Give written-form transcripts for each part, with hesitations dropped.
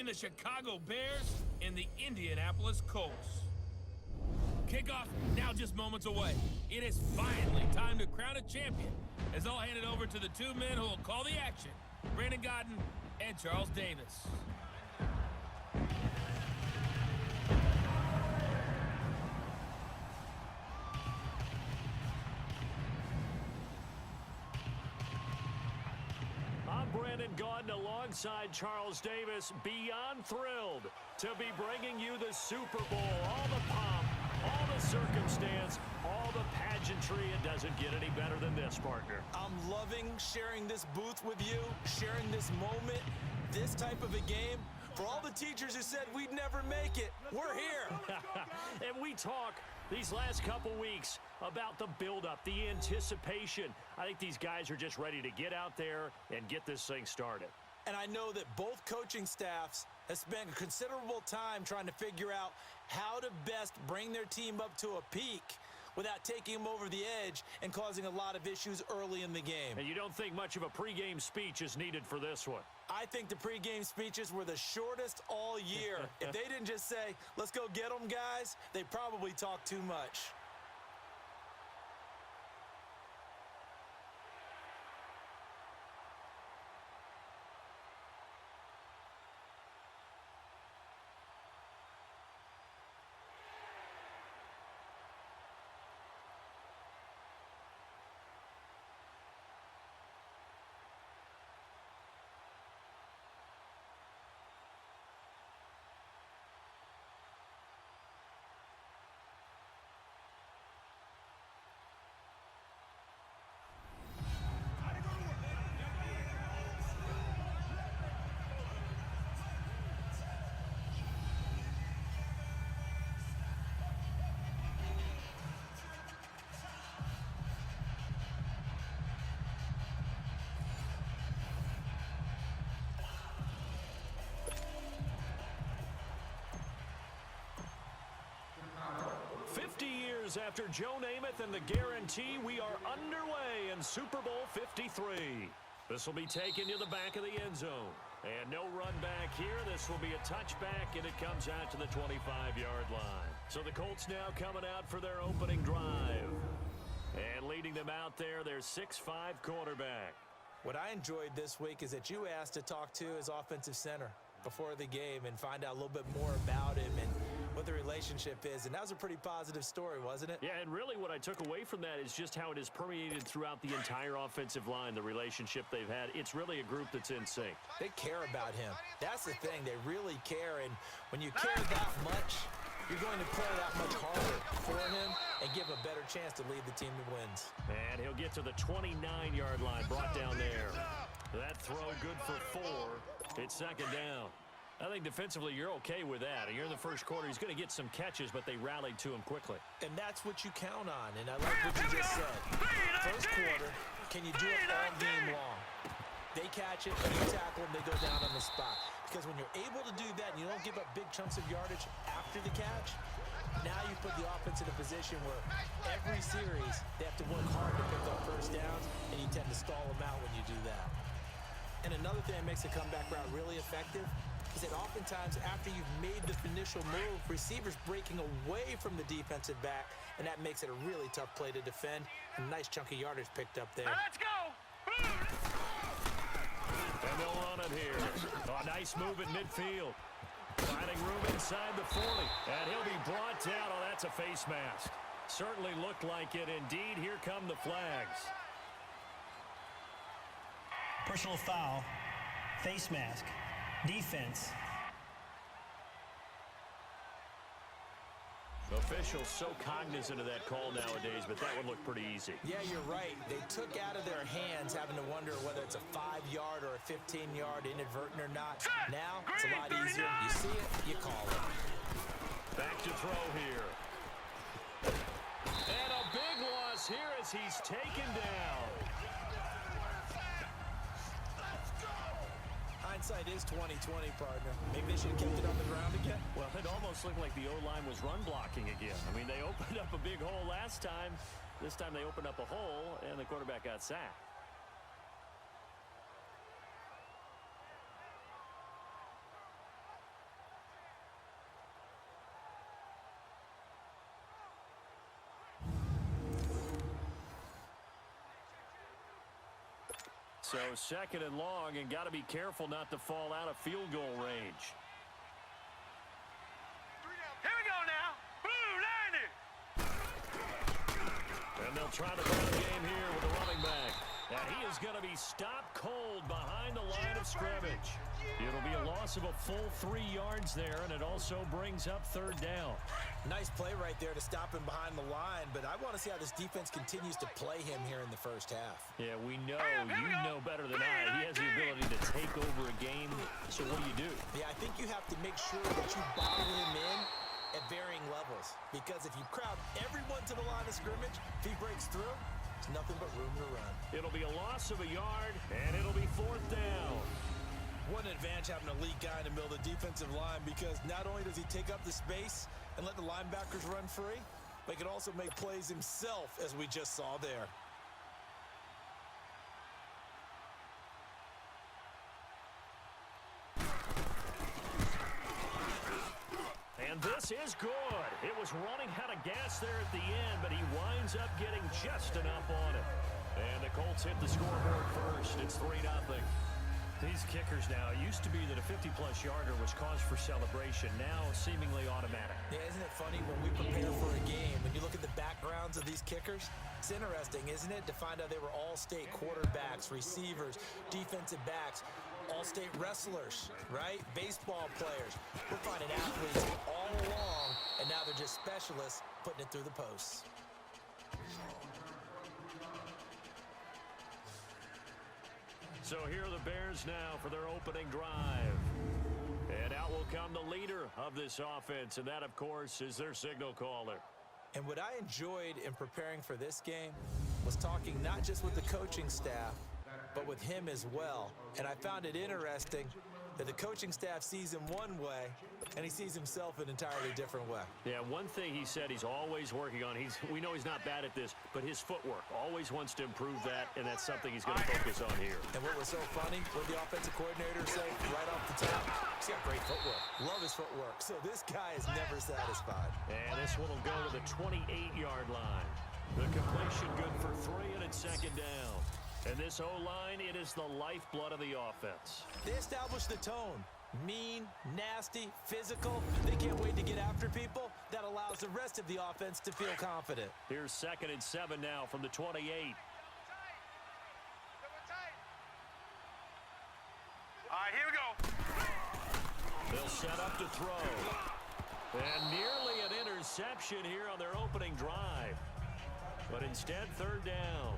the Chicago Bears and the Indianapolis Colts. Kickoff now just moments away. It is finally time to crown a champion, as I'll hand it over to the two men who will call the action, Brandon Godden and Charles Davis. I'm Brandon Godden alongside Charles Davis, beyond thrilled to be bringing you the Super Bowl. All the pomp, all the circumstance, all the pageantry. It doesn't get any better than this, partner. I'm loving sharing this booth with you, sharing this moment, this type of a game. For all the teachers who said we'd never make it, we're here. And we talk these last couple weeks about the buildup, the anticipation. I think these guys are just ready to get out there and get this thing started. And I know that both coaching staffs have spent considerable time trying to figure out how to best bring their team up to a peak without taking them over the edge and causing a lot of issues early in the game. And you don't think much of a pregame speech is needed for this one? I think the pregame speeches were the shortest all year. If they didn't just say, let's go get them, guys, they probably talked too much. After Joe Namath and the guarantee, we are underway in Super Bowl 53. This will be taken to the back of the end zone. And no run back here. This will be a touchback, and it comes out to the 25-yard line. So the Colts now coming out for their opening drive. And leading them out there, their 6'5" quarterback. What I enjoyed this week is that you asked to talk to his offensive center before the game and find out a little bit more about him and what the relationship is. And that was a pretty positive story, wasn't it? Yeah, and really what I took away from that is just how it has permeated throughout the entire offensive line, the relationship they've had. It's really a group that's in sync. They care about him. That's the thing. They really care. And when you care that much, you're going to play that much harder for him and give a better chance to lead the team to wins. And he'll get to the 29-yard line, brought down there. That throw good for 4. It's second down. I think defensively you're okay with that. You're in the first quarter. He's going to get some catches, but they rallied to him quickly. And that's what you count on, and I like what you just said. First quarter, can you do it all game long? They catch it, you tackle them, they go down on the spot. Because when you're able to do that and you don't give up big chunks of yardage after the catch, now you put the offense in a position where every series they have to work hard to pick up first downs, and you tend to stall them out when you do that. And another thing that makes the comeback route really effective is that oftentimes after you've made the initial move, receivers breaking away from the defensive back, and that makes it a really tough play to defend. A nice chunk of yardage picked up there. Let's go! And they'll run it here. Oh, nice move at midfield. Finding room inside the 40. And he'll be brought down. Oh, that's a face mask. Certainly looked like it. Indeed, here come the flags. Personal foul, face mask, defense. Officials so cognizant of that call nowadays, but that would look pretty easy. Yeah, you're right. They took out of their hands having to wonder whether it's a 5-yard or a 15-yard inadvertent or not. Now, it's a lot easier. You see it, you call it. Back to throw here. And a big loss here as he's taken down. Hindsight is 20/20, partner. Maybe they should have kept it on the ground again. Well, it almost looked like the O-line was run blocking again. I mean, they opened up a big hole last time. This time they opened up a hole, and the quarterback got sacked. So second and long, and got to be careful not to fall out of field goal range. Here we go now. Blue 90. And they'll try to run the game here with the running back. And he is going to be stopped cold behind the line of scrimmage. It'll be a loss of a full 3 yards there, and it also brings up third down. Nice play right there to stop him behind the line, but I want to see how this defense continues to play him here in the first half. Yeah, we know, you know better than I. He has the ability to take over a game, so what do? Yeah, I think you have to make sure that you bottle him in at varying levels, because if you crowd everyone to the line of scrimmage, if he breaks through, there's nothing but room to run. It'll be a loss of a yard, and it'll be fourth down. What an advantage having an elite guy in the middle of the defensive line, because not only does he take up the space and let the linebackers run free, but he can also make plays himself, as we just saw there. And this is good. It was running out of gas there at the end, but he winds up getting just enough on it. And the Colts hit the scoreboard first. It's 3-0. These kickers now, it used to be that a 50-plus yarder was cause for celebration. Now seemingly automatic. Yeah, isn't it funny when we prepare for a game, when you look at the backgrounds of these kickers? It's interesting, isn't it, to find out they were all-state quarterbacks, receivers, defensive backs, all-state wrestlers, right? Baseball players. We're finding athletes all along, and now they're just specialists putting it through the posts. So here are the Bears now for their opening drive. And out will come the leader of this offense, and that, of course, is their signal caller. And what I enjoyed in preparing for this game was talking not just with the coaching staff, but with him as well. And I found it interesting that the coaching staff sees him one way, and he sees himself an entirely different way. Yeah, one thing he said he's always working on, we know he's not bad at this, but his footwork, always wants to improve that, and that's something he's going to focus on here. And what was so funny, what the offensive coordinator said right off the top, he's got great footwork. Love his footwork. So this guy is never satisfied. And this one will go to the 28-yard line. The completion good for 3, and it's second down. And this O-line, it is the lifeblood of the offense. They established the tone. Mean, nasty, physical. They can't wait to get after people. That allows the rest of the offense to feel confident. Here's 2nd and 7 now from the 28. All right, here we go. They'll set up to throw. And nearly an interception here on their opening drive. But instead, third down.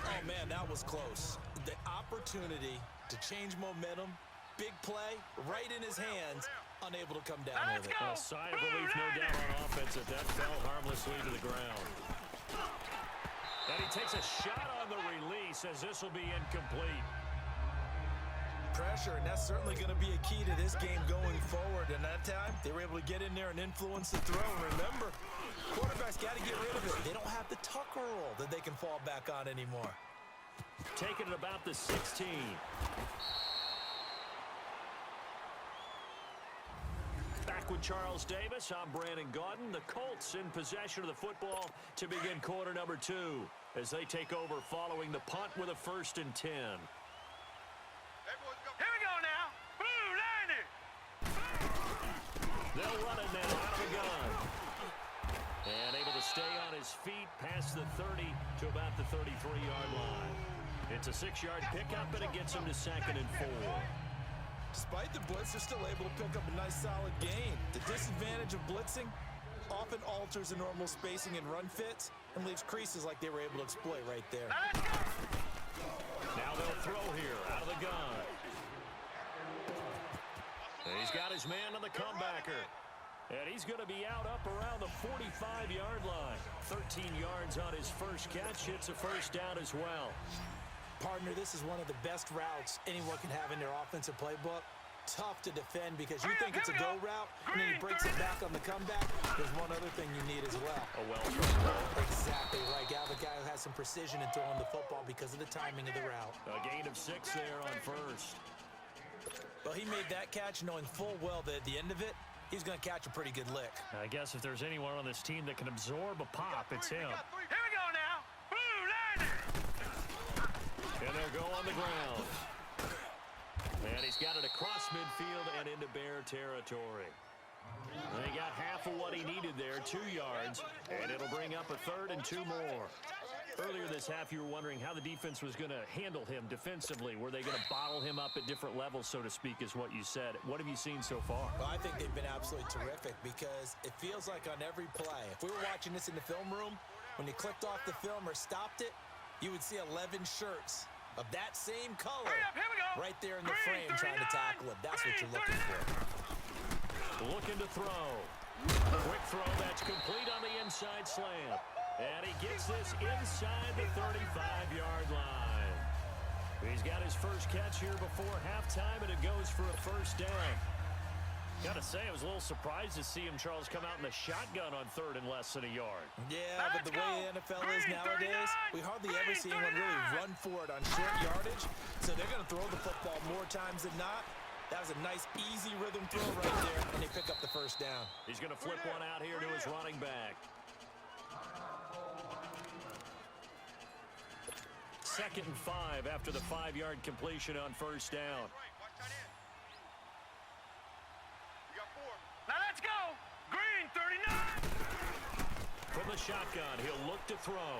Oh, man, that was close. The opportunity to change momentum, big play, right in his hands, unable to come down with it. A sigh of relief, no doubt, on offense, that fell harmlessly to the ground. And he takes a shot on the release as this will be incomplete. Pressure, and that's certainly going to be a key to this game going forward. And that time, they were able to get in there and influence the throw. And remember, quarterbacks got to get rid of it. They don't have the tuck roll that they can fall back on anymore. Taking it about the 16. Back with Charles Davis, I'm Brandon Gaudin. The Colts in possession of the football to begin quarter number 2 as they take over following the punt with a 1st and 10. Here we go now. Blue 90. They'll run it now out of the gun. And able to stay on his feet past the 30 to about the 33-yard line. It's a 6-yard pickup, and it gets him to 2nd and 4. Despite the blitz, they're still able to pick up a nice, solid gain. The disadvantage of blitzing often alters the normal spacing and run fits and leaves creases like they were able to exploit right there. Now they'll throw here out of the gun. And he's got his man on the comebacker. And he's going to be out up around the 45-yard line. 13 yards on his first catch. It's a 1st down as well. Partner, this is one of the best routes anyone can have in their offensive playbook. Tough to defend because you think it's a go route, and then he breaks it back on the comeback. There's one other thing you need as well. A well-thrown ball. Exactly right. Got the guy who has some precision in throwing the football because of the timing of the route. A gain of 6 there on 1st. Well, he made that catch knowing full well that at the end of it, he's going to catch a pretty good lick. I guess if there's anyone on this team that can absorb a pop, it's him. Here we go now. Blue 90. And they'll go on the ground. And he's got it across midfield and into Bear territory. And he got half of what he needed there, 2 yards, and it'll bring up a 3rd and 2 more. Earlier this half, you were wondering how the defense was going to handle him defensively. Were they going to bottle him up at different levels, so to speak, is what you said. What have you seen so far? Well, I think they've been absolutely terrific because it feels like on every play, if we were watching this in the film room, when you clicked off the film or stopped it, you would see 11 shirts of that same color right there in the frame trying to tackle him. That's what you're looking for. Looking to throw. Quick throw that's complete on the inside slant. And he gets this inside the 35-yard line. He's got his first catch here before halftime, and it goes for a 1st down. Got to say, I was a little surprised to see him, Charles, come out in the shotgun on 3rd and less than a yard. Yeah, but the way the NFL is nowadays, we hardly ever see anyone really run for it on short yardage. So they're going to throw the football more times than not. That was a nice, easy rhythm throw right there, and they pick up the 1st down. He's going to flip one out here to his running back. 2nd and 5 after the 5-yard completion on 1st down. Now let's go. Green, 39. From the shotgun, he'll look to throw.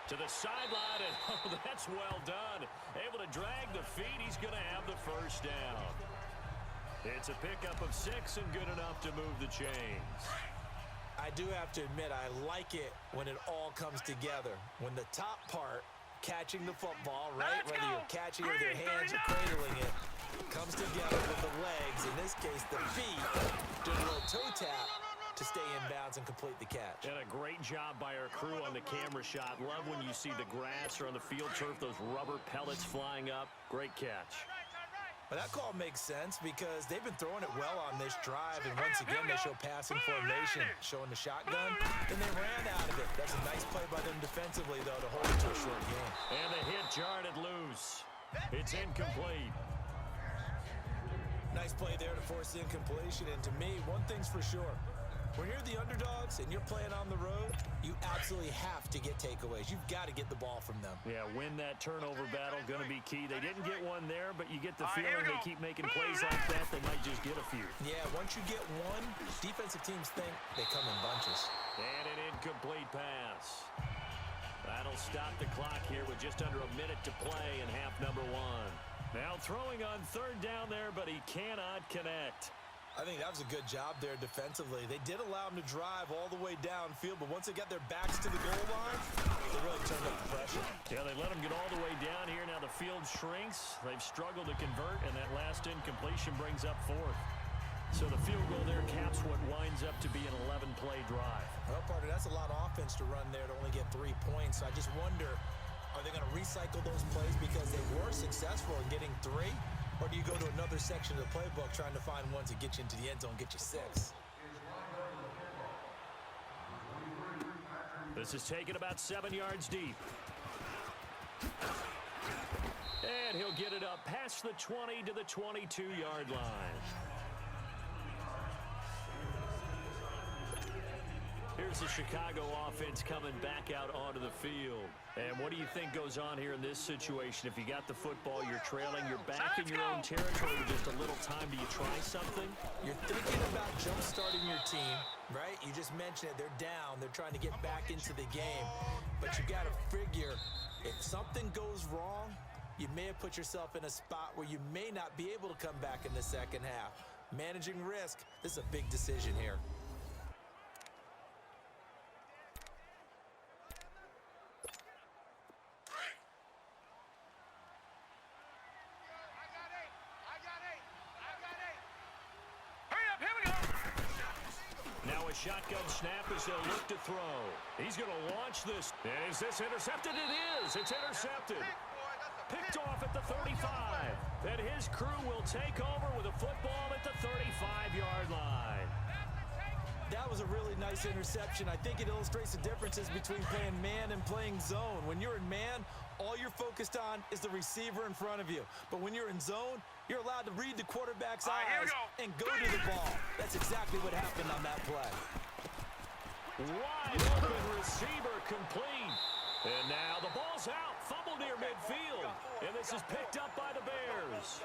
To the sideline, and oh, that's well done. Able to drag the feet. He's going to have the 1st down. It's a pickup of 6 and good enough to move the chains. I do have to admit, I like it when it all comes together. When the top part, catching the football, right, whether you're catching it with your hands or cradling it, comes together with the legs, in this case the feet, doing a little toe tap to stay in bounds and complete the catch. And a great job by our crew on the camera shot. Love when you see the grass or on the field turf, those rubber pellets flying up. Great catch. Well, that call makes sense because they've been throwing it well on this drive, and once again they show passing formation, showing the shotgun, and they ran out of it. That's a nice play by them defensively, though, to hold it to a short game. And the hit jarred it loose. It's incomplete. Nice play there to force the incompletion, and to me, one thing's for sure. When you're the underdogs and you're playing on the road, you absolutely have to get takeaways. You've got to get the ball from them. Yeah, win that turnover battle, going to be key. They didn't get one there, but you get the feeling they keep making plays like that, they might just get a few. Yeah, once you get one, defensive teams think they come in bunches. And an incomplete pass. That'll stop the clock here with just under a minute to play in half number 1. Now throwing on 3rd down there, but he cannot connect. I think that was a good job there defensively. They did allow him to drive all the way downfield, but once they got their backs to the goal line, they really turned up the pressure. Yeah, they let him get all the way down here. Now the field shrinks. They've struggled to convert, and that last incompletion brings up 4th. So the field goal there caps what winds up to be an 11-play drive. Well, partner, that's a lot of offense to run there to only get 3 points. So I just wonder, are they going to recycle those plays because they were successful in getting 3? Or do you go to another section of the playbook trying to find ones that get you into the end zone, get you 6? This is taken about 7 yards deep. And he'll get it up past the 20 to the 22-yard line. Here's the Chicago offense coming back out onto the field. And what do you think goes on here in this situation? If you got the football, you're trailing, you're back in your own territory with just a little time. Do you try something? You're thinking about jump-starting your team, right? You just mentioned it. They're down. They're trying to get back into the game. But you got to figure, if something goes wrong, you may have put yourself in a spot where you may not be able to come back in the second half. Managing risk, this is a big decision here. Shotgun snap as they'll look to throw. He's going to launch this. And is this intercepted? It is. It's intercepted. Picked off at the 35. Then his crew will take over with a football at the 35-yard line. That was a really nice interception. I think it illustrates the differences between playing man and playing zone. When you're in man, all you're focused on is the receiver in front of you. But when you're in zone, you're allowed to read the quarterback's eyes and go to the ball. That's exactly what happened on that play. Wide open receiver complete. And now the ball's out. fumble near midfield. And this is picked up by the Bears.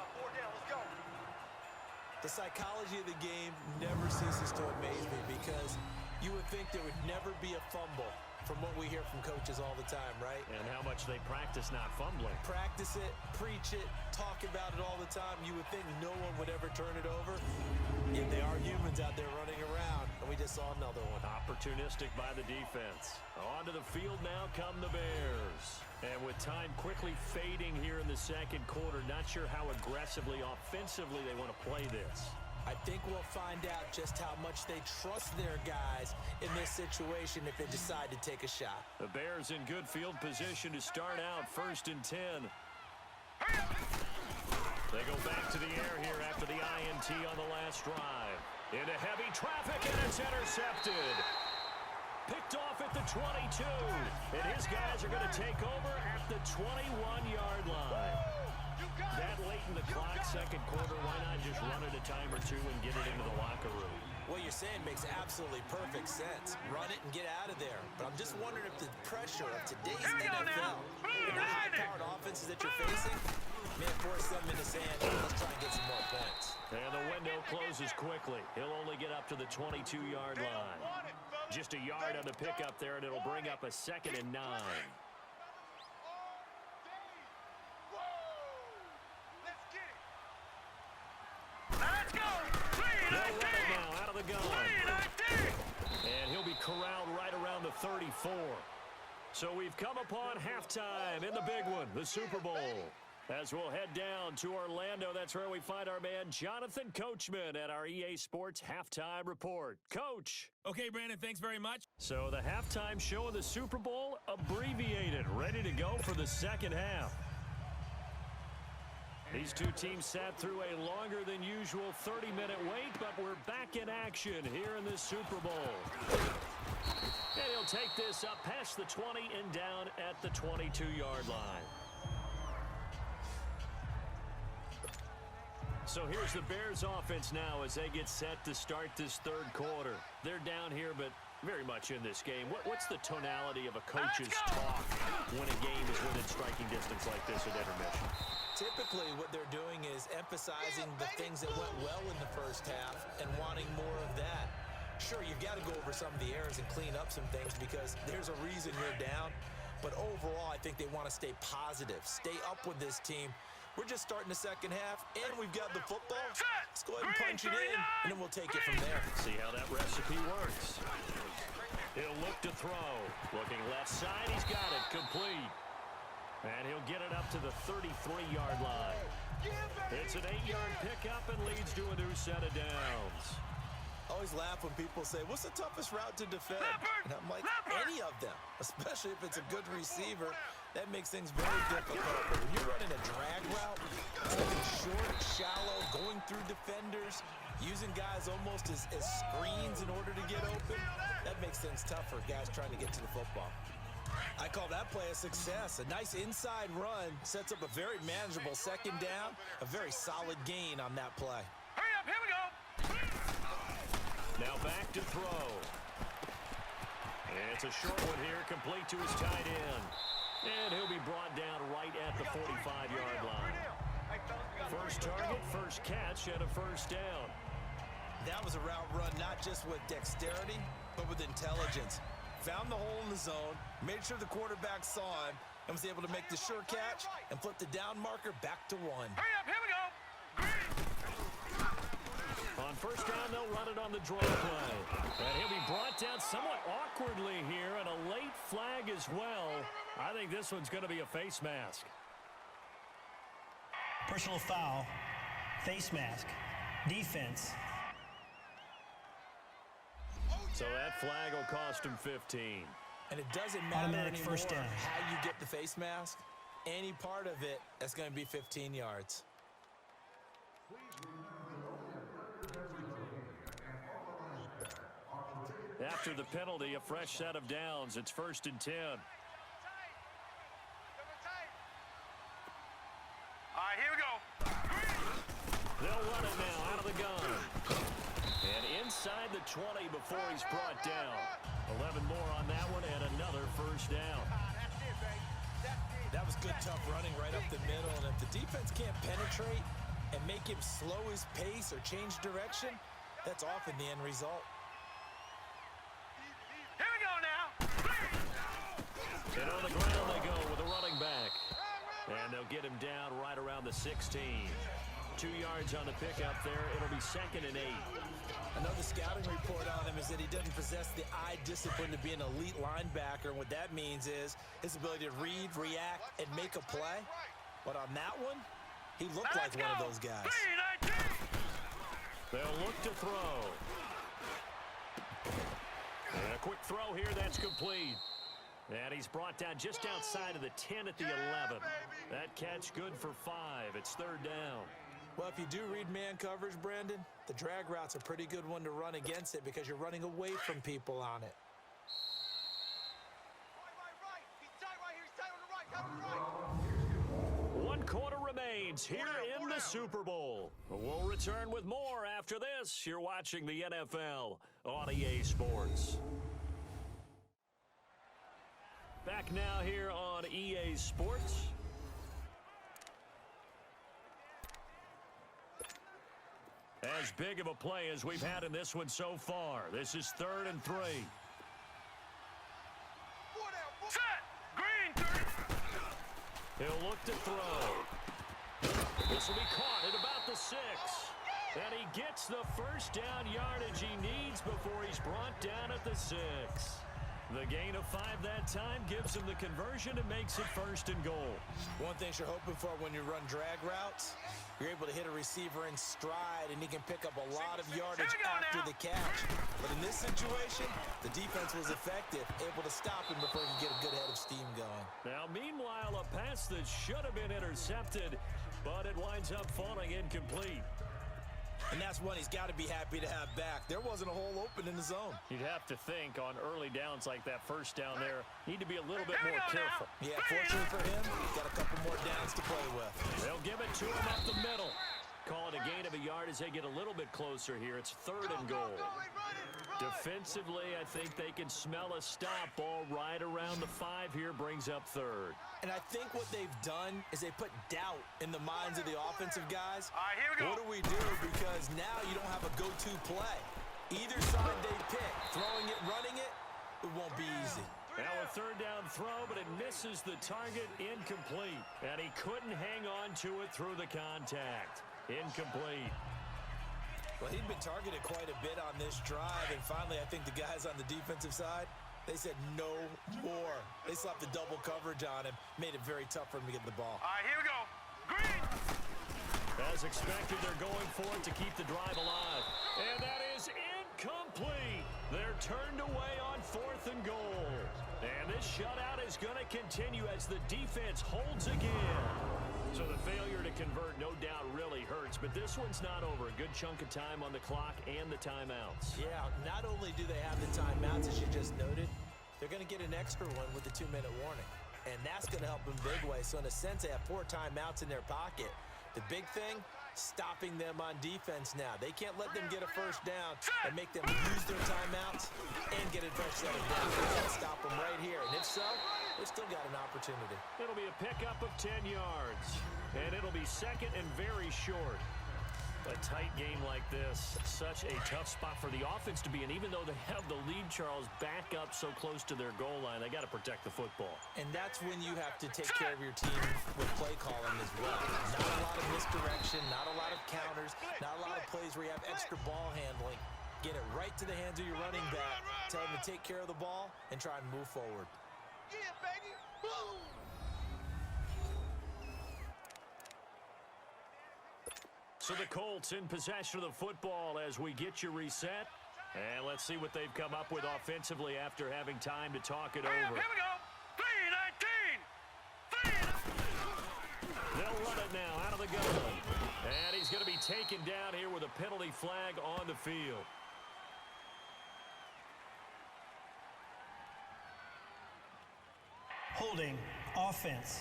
The psychology of the game never ceases to amaze me because you would think there would never be a fumble from what we hear from coaches all the time, right? And how much they practice not fumbling. Practice it, preach it, talk about it all the time. You would think no one would ever turn it over. Yet they are humans out there running around, and we just saw another one. Opportunistic by the defense. Onto the field now come the Bears. And with time quickly fading here in the second quarter, not sure how aggressively, offensively they want to play this. I think we'll find out just how much they trust their guys in this situation if they decide to take a shot. The Bears in good field position to start out 1st and 10. They go back to the air here after the INT on the last drive. Into heavy traffic, and it's intercepted. Picked off at the 22. And his guys are going to take over at the 21-yard line. That late in the clock, second quarter, why not just run it a time or two and get it into the locker room? What you're saying makes absolutely perfect sense. Run it and get out of there. But I'm just wondering if the pressure of today's NFL and the high-powered offenses that you're facing may force them into saying, hey, let's try and get some more points. And the window closes quickly. He'll only get up to the 22-yard line. Just a yard on the pickup there, and it'll bring up a 2nd and 9. Let's go! They'll run it now out of the gun. And he'll be corralled right around the 34. So we've come upon halftime in the big one, the Super Bowl. As we'll head down to Orlando, that's where we find our man Jonathan Coachman at our EA Sports Halftime Report. Coach. Okay, Brandon, thanks very much. So the halftime show of the Super Bowl abbreviated, ready to go for the second half. These two teams sat through a longer than usual 30-minute wait, but we're back in action here in this Super Bowl. And he'll take this up past the 20 and down at the 22-yard line. So here's the Bears offense now as they get set to start this third quarter. They're down here, but very much in this game. What's the tonality of a coach's talk when a game is within striking distance like this at intermission? Typically, what they're doing is emphasizing the things that went well in the first half and wanting more of that. Sure, you've got to go over some of the errors and clean up some things because there's a reason you're down. But overall, I think they want to stay positive, stay up with this team. We're just starting the second half, and we've got the football. Let's go ahead and punch it in, and then we'll take it from there. See how that recipe works. He'll look to throw. Looking left side, he's got it complete. And he'll get it up to the 33-yard line. It's an 8-yard pickup and leads to a new set of downs. I always laugh when people say, what's the toughest route to defend? And I'm like, any of them, especially if it's a good receiver. That makes things very difficult. But when you're running a drag route, something short, shallow, going through defenders, using guys almost as screens in order to get open, that makes things tough for guys trying to get to the football. I call that play a success. A nice inside run sets up a very manageable second down, a very solid gain on that play. Hurry up, here we go! Now back to throw. And it's a short one here, complete to his tight end. And he'll be brought down right at the 45-yard line. First target, first catch, and a first down. That was a route run not just with dexterity, but with intelligence. Found the hole in the zone, made sure the quarterback saw him, and was able to make the sure catch and flip the down marker back to 1. Hurry up, here we go! On first down, they'll run it on the draw play. And he'll be brought down somewhat awkwardly here, and a late flag as well. I think this one's going to be a face mask. Personal foul, face mask, defense. So that flag will cost him 15. And it doesn't matter Automatic anymore first down. how you get the face mask. Any part of it, that's going to be 15 yards. After the penalty, a fresh set of downs. It's 1st and 10. All right, here we go. They'll run it now out of the gun. And inside the 20 before he's brought down. 11 more on that one and another first down. That's it, baby. That was good, tough running right up the middle. And if the defense can't penetrate and make him slow his pace or change direction, that's often the end result. Here we go now. And on the ground they go with a running back. And they'll get him down right around the 16. 2 yards on the pickup there. It'll be 2nd and 8. Another scouting report on him is that he doesn't possess the eye discipline to be an elite linebacker. And what that means is his ability to read, react, and make a play. But on that one, he looked like one of those guys. They'll look to throw. And a quick throw here, that's complete. And he's brought down just outside of the 10 at the 11. That catch good for 5. It's 3rd down. Well, if you do read man coverage, Brandon, the drag route's a pretty good one to run against it because you're running away from people on it. One quarter remains here in the Super Bowl. We'll return with more after this. You're watching the NFL on EA Sports. Back now here on EA Sports. As big of a play as we've had in this one so far. This is 3rd and 3. Set. Green. He'll look to throw. This will be caught at about the 6. And he gets the first down yardage he needs before he's brought down at the 6. The gain of 5 that time gives him the conversion and makes it 1st and goal. One thing you're hoping for when you run drag routes, you're able to hit a receiver in stride, and he can pick up a lot of yardage after the catch. But in this situation, the defense was effective, able to stop him before he could get a good head of steam going. Now, meanwhile, a pass that should have been intercepted, but it winds up falling incomplete. And that's one he's got to be happy to have back. There wasn't a hole open in the zone. You'd have to think on early downs like that first down there, need to be a little bit more careful. Yeah, fortunately for him, he's got a couple more downs to play with. They'll give it to him up the middle. Call it a gain of a yard as they get a little bit closer here. It's 3rd and goal. Defensively, I think they can smell a stop. Ball right around the 5 here, brings up 3rd. And I think what they've done is they put doubt in the minds of the offensive guys. All right, here we go. What do we do? Because now you don't have a go-to play. Either side they pick, throwing it, running it, it won't be easy. Now a 3rd down throw, but it misses the target, incomplete. And he couldn't hang on to it through the contact. Incomplete. Well, he'd been targeted quite a bit on this drive, and finally I think the guys on the defensive side, they said no more. They slapped the double coverage on him, made it very tough for him to get the ball. All right, here we go. Green. As expected, they're going for it to keep the drive alive. And that is incomplete. They're turned away on 4th and goal. And this shutout is going to continue as the defense holds again. So the failure to convert no doubt really hurts, but this one's not over. A good chunk of time on the clock and the timeouts. Yeah, not only do they have the timeouts, as you just noted, they're going to get an extra one with the 2-minute warning. And that's going to help them big way. So in a sense, they have 4 timeouts in their pocket. The big thing, stopping them on defense now. They can't let them get a first down and make them use their timeouts and get a fresh set of downs. They got to stop them right here. And if so, they've still got an opportunity. It'll be a pickup of 10 yards. And it'll be 2nd and very short. A tight game like this, such a tough spot for the offense to be in. Even though they have the lead, Charles, back up so close to their goal line, they got to protect the football. And that's when you have to take care of your team with play calling as well. Not a lot of misdirection, not a lot of counters, not a lot of plays where you have extra ball handling. Get it right to the hands of your running back. Tell him to take care of the ball and try and move forward. Yeah, baby. Boom. So the Colts in possession of the football as we get you reset. And let's see what they've come up with offensively after having time to talk it over. Here we go. 3-19. They'll run it now out of the gun. And he's going to be taken down here with a penalty flag on the field. Holding offense.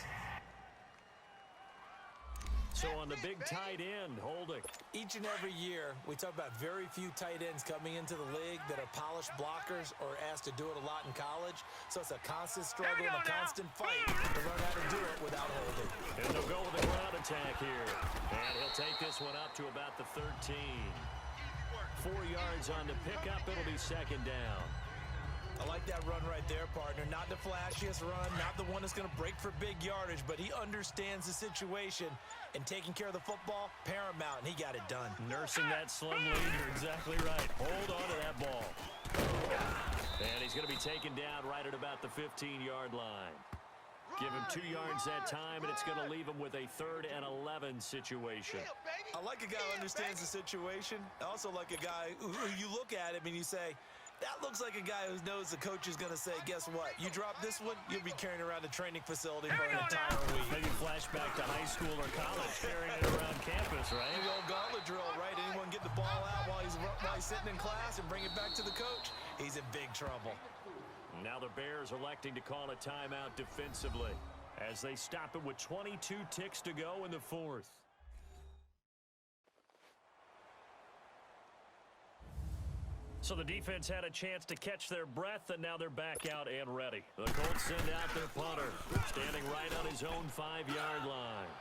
So on the big tight end, holding. Each and every year, we talk about very few tight ends coming into the league that are polished blockers or asked to do it a lot in college. So it's a constant struggle and a constant fight to learn how to do it without holding. And they'll go with a ground attack here. And he'll take this one up to about the 13. 4 yards on the pickup. It'll be second down. I like that run right there, partner. Not the flashiest run, not the one that's going to break for big yardage, but he understands the situation, and taking care of the football, paramount, and he got it done. Nursing that slim lead, you're exactly right. Hold on to that ball. And he's going to be taken down right at about the 15-yard line. Give him 2 yards that time, and it's going to leave him with a 3rd and 11 situation. I like a guy who understands the situation. I also like a guy who you look at him and you say, that looks like a guy who knows the coach is going to say, guess what? You drop this one, you'll be carrying around the training facility for an entire week. Maybe flashback to high school or college, carrying it around campus, right? The old gauntlet drill, right? Anyone get the ball out while he's sitting in class and bring it back to the coach? He's in big trouble. Now the Bears electing to call a timeout defensively as they stop it with 22 ticks to go in the 4th. So the defense had a chance to catch their breath, and now they're back out and ready. The Colts send out their punter, standing right on his own 5-yard line.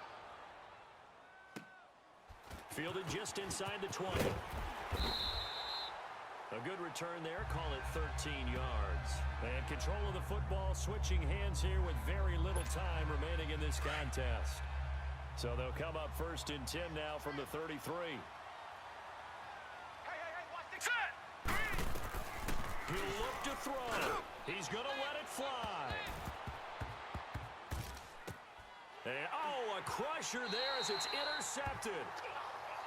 Fielded just inside the 20. A good return there, call it 13 yards. And control of the football, switching hands here with very little time remaining in this contest. So they'll come up 1st and 10 now from the 33. He'll look to throw. He's going to let it fly. And, oh, a crusher there as it's intercepted.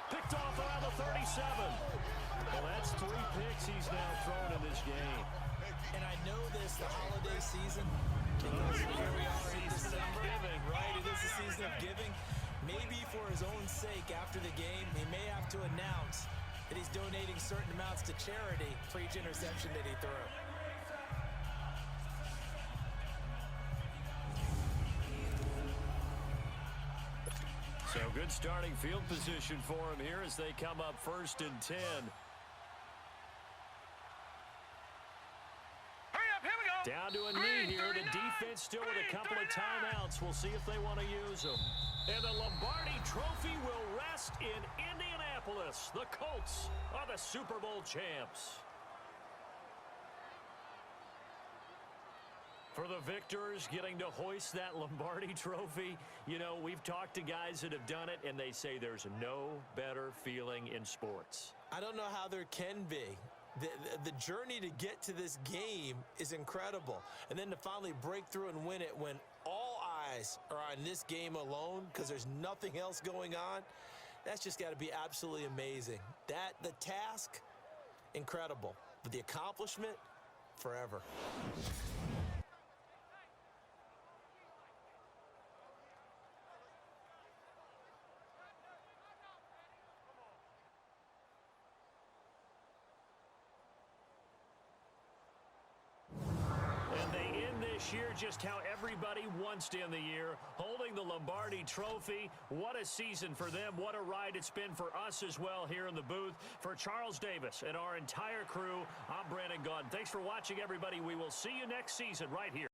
Picked off around the 37. Well, that's 3 picks he's now thrown in this game. And I know this, the holiday season, because here we are in December, right? It is the season of giving. Maybe for his own sake after the game, he may have to announce that he's donating certain amounts to charity for each interception that he threw. So good starting field position for him here as they come up 1st and 10. Down to a knee here. The defense still with a couple of timeouts. We'll see if they want to use them. And the Lombardi Trophy will rest in Indianapolis. The Colts are the Super Bowl champs. For the victors, getting to hoist that Lombardi Trophy, you know, we've talked to guys that have done it, and they say there's no better feeling in sports. I don't know how there can be. The journey to get to this game is incredible. And then to finally break through and win it when all eyes are on this game alone because there's nothing else going on, that's just got to be absolutely amazing. The task, incredible. But the accomplishment, forever. Year just how everybody wants to end the year, holding the Lombardi Trophy. What a season for them. What a ride it's been for us as well here in the booth. For Charles Davis and our entire crew, I'm Brandon Gaudin. Thanks for watching, everybody. We will see you next season right here.